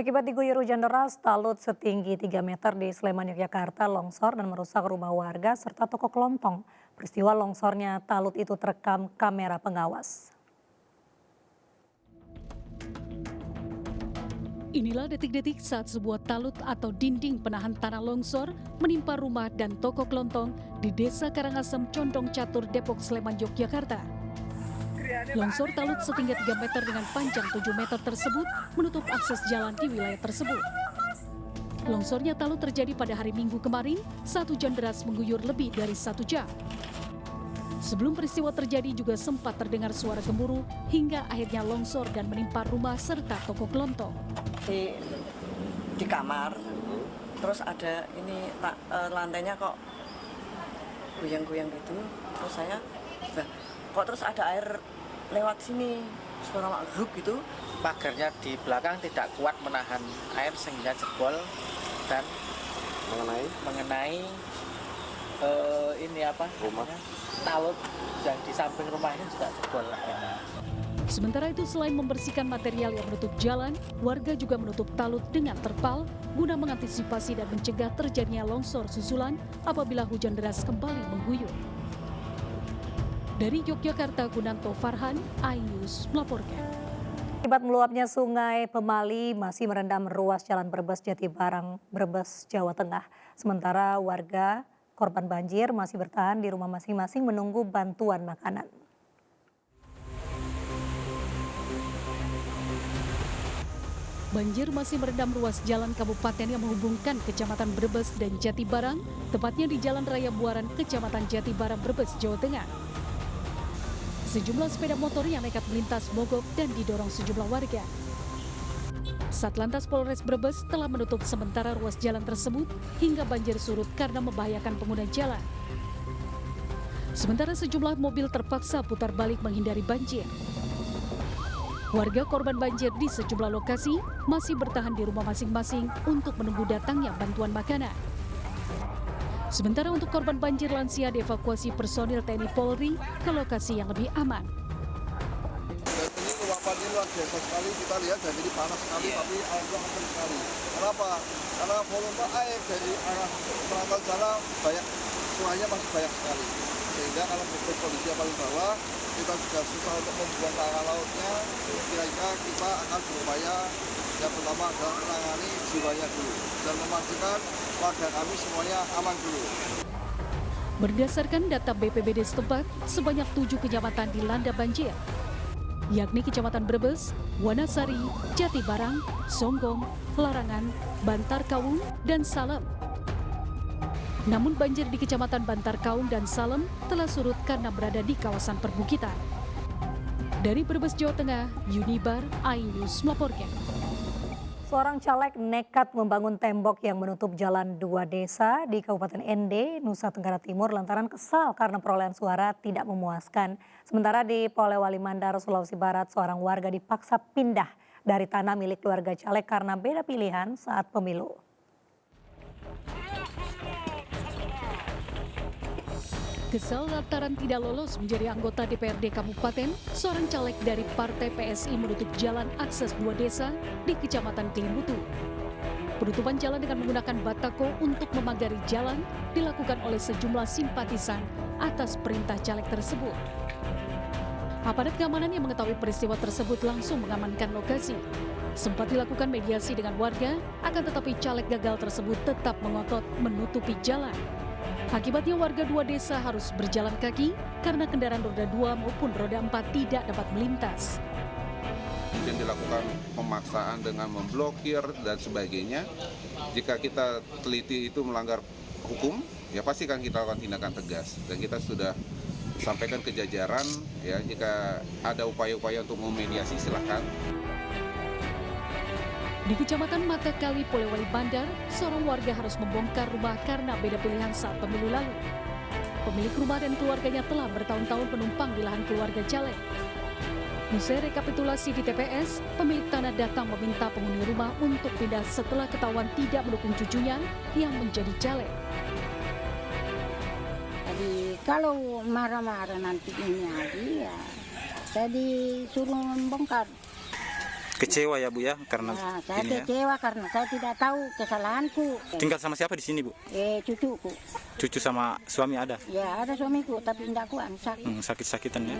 Akibat diguyur hujan deras, talut setinggi 3 meter di Sleman, Yogyakarta longsor dan merusak rumah warga serta toko kelontong. Peristiwa longsornya talut itu terekam kamera pengawas. Inilah detik-detik saat sebuah talut atau dinding penahan tanah longsor menimpa rumah dan toko kelontong di Desa Karangasem, Condong Catur, Depok, Sleman, Yogyakarta. Longsor talut setinggi 3 meter dengan panjang 7 meter tersebut menutup akses jalan di wilayah tersebut. Longsornya talut terjadi pada hari Minggu kemarin saat hujan deras mengguyur lebih dari 1 jam. Sebelum peristiwa terjadi juga sempat terdengar suara gemuruh hingga akhirnya longsor dan menimpa rumah serta toko kelontong. Di kamar, terus ada ini lantainya kok goyang-goyang gitu, terus saya kok terus ada air lewat sini, suara gruk gitu. Pagarnya di belakang tidak kuat menahan air sehingga jebol dan mengenai rumah talut yang di samping rumah ini juga jebol. Sementara itu selain membersihkan material yang menutup jalan, warga juga menutup talut dengan terpal guna mengantisipasi dan mencegah terjadinya longsor susulan apabila hujan deras kembali mengguyur. Dari Yogyakarta, Gunanto Farhan, iNews melaporkan. Akibat meluapnya Sungai Pemali masih merendam ruas Jalan Brebes Jatibarang, Brebes, Jawa Tengah. Sementara warga korban banjir masih bertahan di rumah masing-masing menunggu bantuan makanan. Banjir masih merendam ruas jalan kabupaten yang menghubungkan Kecamatan Brebes dan Jatibarang, tepatnya di Jalan Raya Buaran, Kecamatan Jatibarang, Brebes, Jawa Tengah. Sejumlah sepeda motor yang nekat melintas mogok dan didorong sejumlah warga. Satlantas Polres Brebes telah menutup sementara ruas jalan tersebut hingga banjir surut karena membahayakan pengguna jalan. Sementara sejumlah mobil terpaksa putar balik menghindari banjir. Warga korban banjir di sejumlah lokasi masih bertahan di rumah masing-masing untuk menunggu datangnya bantuan makanan. Sementara untuk korban banjir lansia dievakuasi personil TNI Polri ke lokasi yang lebih aman. Ini luapan ini luar biasa sekali, kita lihat dan ini panas sekali tapi airnya kencang sekali. Kenapa? Karena volume air dari arah selatan sana banyak, curahnya masih banyak sekali. Sehingga kalau untuk kondisi yang paling bawah, kita sudah susah untuk membuang ke arah lautnya. Kira-kira kita akan berupaya yang pertama adalah menangani jiwanya dulu dan memastikan warga kami semuanya aman dulu. Berdasarkan data BPBD setempat, sebanyak 7 kecamatan dilanda banjir, yakni Kecamatan Brebes, Wanasari, Jatibarang, Songgong, Larangan, Bantar Kaung, dan Salem. Namun banjir di Kecamatan Bantar Kaung dan Salem telah surut karena berada di kawasan perbukitan. Dari Brebes, Jawa Tengah, Yunibar, iNews melaporkan. Seorang caleg nekat membangun tembok yang menutup jalan 2 desa di Kabupaten Ende, Nusa Tenggara Timur lantaran kesal karena perolehan suara tidak memuaskan. Sementara di Polewali Mandar, Sulawesi Barat, seorang warga dipaksa pindah dari tanah milik keluarga caleg karena beda pilihan saat pemilu. Kesal lantaran tidak lolos menjadi anggota DPRD Kabupaten, seorang caleg dari Partai PSI menutup jalan akses 2 desa di Kecamatan Kelimbutu. Penutupan jalan dengan menggunakan batako untuk memagari jalan dilakukan oleh sejumlah simpatisan atas perintah caleg tersebut. Aparat keamanan yang mengetahui peristiwa tersebut langsung mengamankan lokasi. Sempat dilakukan mediasi dengan warga, akan tetapi caleg gagal tersebut tetap mengotot menutupi jalan. Akibatnya warga 2 desa harus berjalan kaki karena kendaraan roda 2 maupun roda 4 tidak dapat melintas. Yang dilakukan pemaksaan dengan memblokir dan sebagainya, jika kita teliti itu melanggar hukum, ya pasti kan kita lakukan tindakan tegas. Dan kita sudah sampaikan ke jajaran, ya jika ada upaya-upaya untuk memediasi silakan. Di Kecamatan Matakali, Polewali Mandar, seorang warga harus membongkar rumah karena beda pilihan saat pemilu lalu. Pemilik rumah dan keluarganya telah bertahun-tahun menumpang di lahan keluarga caleg. Usai rekapitulasi di TPS, pemilik tanah datang meminta penghuni rumah untuk pindah setelah ketahuan tidak mendukung cucunya yang menjadi caleg. Jadi kalau marah-marah nanti ini lagi ya, saya disuruh membongkar. Kecewa ya Bu ya karena Nah, saya ini ya. kecewa karena saya tidak tahu kesalahanku. Tinggal sama siapa di sini Bu? Cucuku. Cucu sama suami ada? Ya ada suamiku tapi tidak kuat sakit. Sakit-sakitan ya.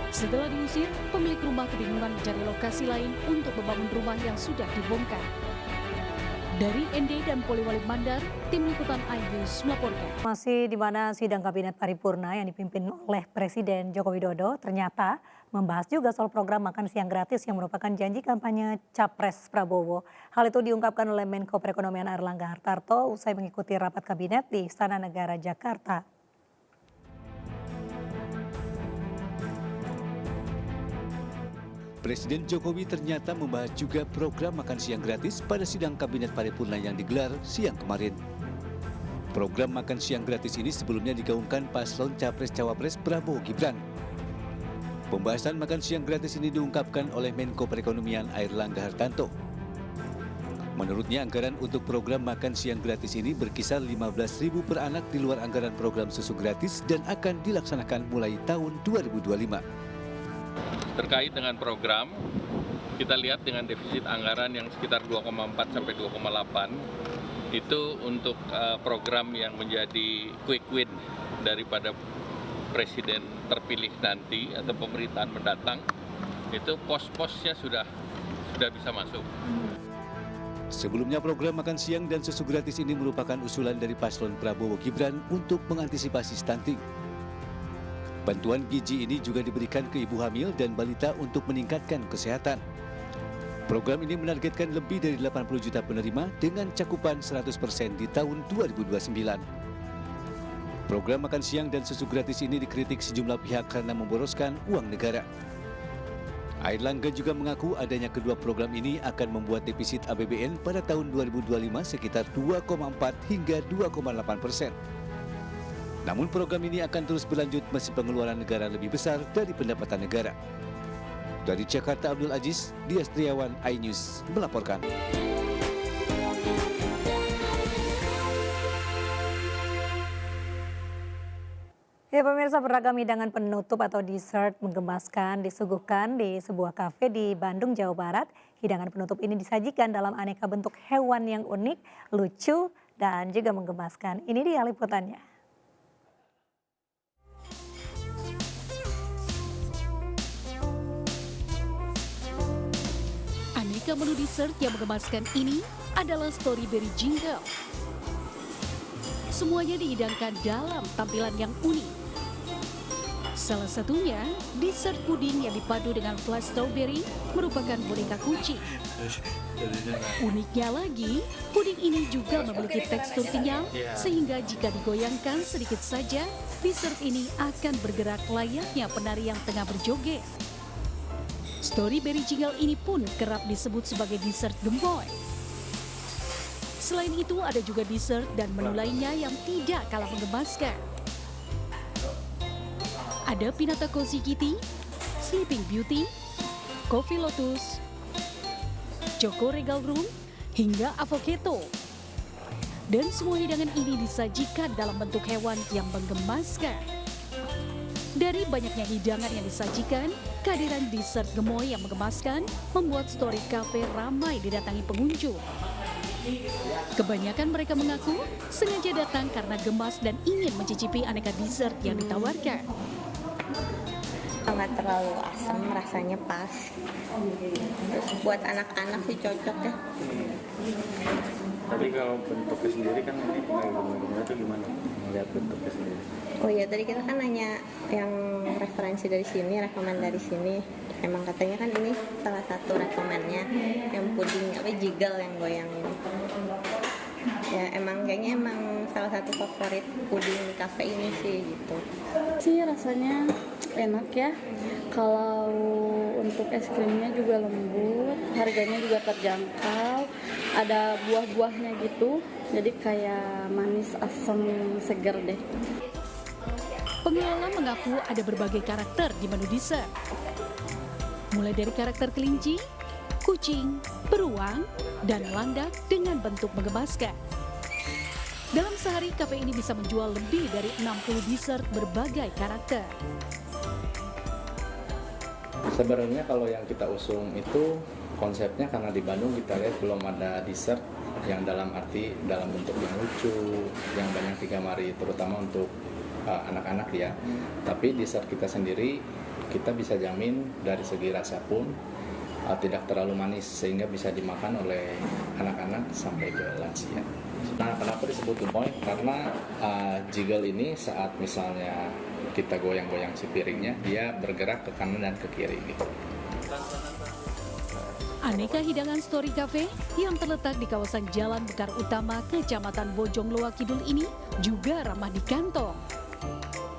Setelah diusir, pemilik rumah kebingungan mencari lokasi lain untuk membangun rumah yang sudah dibongkar. Dari ND dan Poliwali Mandar, tim liputan iNews melaporkan. Masih di mana sidang kabinet paripurna yang dipimpin oleh Presiden Joko Widodo ternyata membahas juga soal program makan siang gratis yang merupakan janji kampanye Capres Prabowo. Hal itu diungkapkan oleh Menko Perekonomian Airlangga Hartarto usai mengikuti rapat kabinet di Istana Negara Jakarta. Presiden Jokowi ternyata membahas juga program makan siang gratis pada sidang kabinet paripurna yang digelar siang kemarin. Program makan siang gratis ini sebelumnya digaungkan paslon Capres-Cawapres Prabowo Gibran. Pembahasan makan siang gratis ini diungkapkan oleh Menko Perekonomian Airlangga Hartarto. Menurutnya anggaran untuk program makan siang gratis ini berkisar 15.000 per anak di luar anggaran program susu gratis dan akan dilaksanakan mulai tahun 2025. Terkait dengan program, kita lihat dengan defisit anggaran yang sekitar 2,4 sampai 2,8 itu untuk program yang menjadi quick win daripada presiden terpilih nanti atau pemerintahan mendatang, itu pos-posnya sudah bisa masuk. Sebelumnya program makan siang dan susu gratis ini merupakan usulan dari paslon Prabowo Gibran untuk mengantisipasi stunting. Bantuan gizi ini juga diberikan ke ibu hamil dan balita untuk meningkatkan kesehatan. Program ini menargetkan lebih dari 80 juta penerima dengan cakupan 100% di tahun 2029. Program makan siang dan susu gratis ini dikritik sejumlah pihak karena memboroskan uang negara. Airlangga juga mengaku adanya kedua program ini akan membuat defisit APBN pada tahun 2025 sekitar 2,4 hingga 2,8%. Namun program ini akan terus berlanjut meski pengeluaran negara lebih besar dari pendapatan negara. Dari Jakarta, Abdul Aziz, Dias Triawan, iNews melaporkan. Ya pemirsa, beragam hidangan penutup atau dessert menggemaskan disuguhkan di sebuah kafe di Bandung, Jawa Barat. Hidangan penutup ini disajikan dalam aneka bentuk hewan yang unik, lucu, dan juga menggemaskan. Ini dia liputannya. Aneka menu dessert yang menggemaskan ini adalah strawberry jingle. Semuanya dihidangkan dalam tampilan yang unik. Salah satunya, dessert puding yang dipadu dengan flash strawberry merupakan boneka kucing. Uniknya lagi, puding ini juga memiliki tekstur kenyal sehingga jika digoyangkan sedikit saja, dessert ini akan bergerak layaknya penari yang tengah berjoget. Strawberry jingle ini pun kerap disebut sebagai dessert gemoy. Selain itu ada juga dessert dan menu lainnya yang tidak kalah menggemaskan. Ada Pinata Cozy Kitty, Sleeping Beauty, Coffee Lotus, Choco Regal Room, hingga avocado. Dan semua hidangan ini disajikan dalam bentuk hewan yang menggemaskan. Dari banyaknya hidangan yang disajikan, kehadiran dessert gemoy yang menggemaskan membuat Story Cafe ramai didatangi pengunjung. Kebanyakan mereka mengaku sengaja datang karena gemas dan ingin mencicipi aneka dessert yang ditawarkan. Nggak terlalu asam, rasanya pas. Terus buat anak-anak sih cocok ya. Tapi kalau bentuknya sendiri kan ini ngomong-ngomongnya itu gimana? Melihat bentuknya sendiri. Oh iya, tadi kita kan nanya yang referensi dari sini, rekomen dari sini. Emang katanya kan ini salah satu rekomennya yang puding jiggle yang goyang ini. Ya kayaknya emang salah satu favorit puding di kafe ini sih gitu. Sih rasanya enak ya. Kalau untuk es krimnya juga lembut, harganya juga terjangkau. Ada buah-buahnya gitu, jadi kayak manis asam seger deh. Pengelola mengaku ada berbagai karakter di menu dessert. Mulai dari karakter kelinci, kucing, beruang, dan landak dengan bentuk menggemaskan. Dalam sehari, kafe ini bisa menjual lebih dari 60 dessert berbagai karakter. Sebenarnya kalau yang kita usung itu konsepnya karena di Bandung kita lihat belum ada dessert yang dalam arti dalam bentuk yang lucu, yang banyak digamari, terutama untuk anak-anak ya. Tapi dessert kita sendiri kita bisa jamin dari segi rasa pun tidak terlalu manis sehingga bisa dimakan oleh anak-anak sampai ke lansia. Nah, kenapa disebut gemoy? Karena jiggle ini saat misalnya kita goyang-goyang si piringnya, dia bergerak ke kanan dan ke kiri gitu. Aneka hidangan Story Cafe yang terletak di kawasan Jalan Bekar Utama, Kecamatan Bojongloa Kidul ini juga ramah di kantong.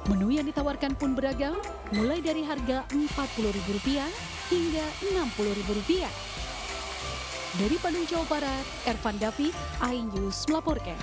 Menu yang ditawarkan pun beragam, mulai dari harga Rp40.000 hingga Rp60.000. Dari Bandung, Jawa Barat, Ervan Davi, iNews melaporkan.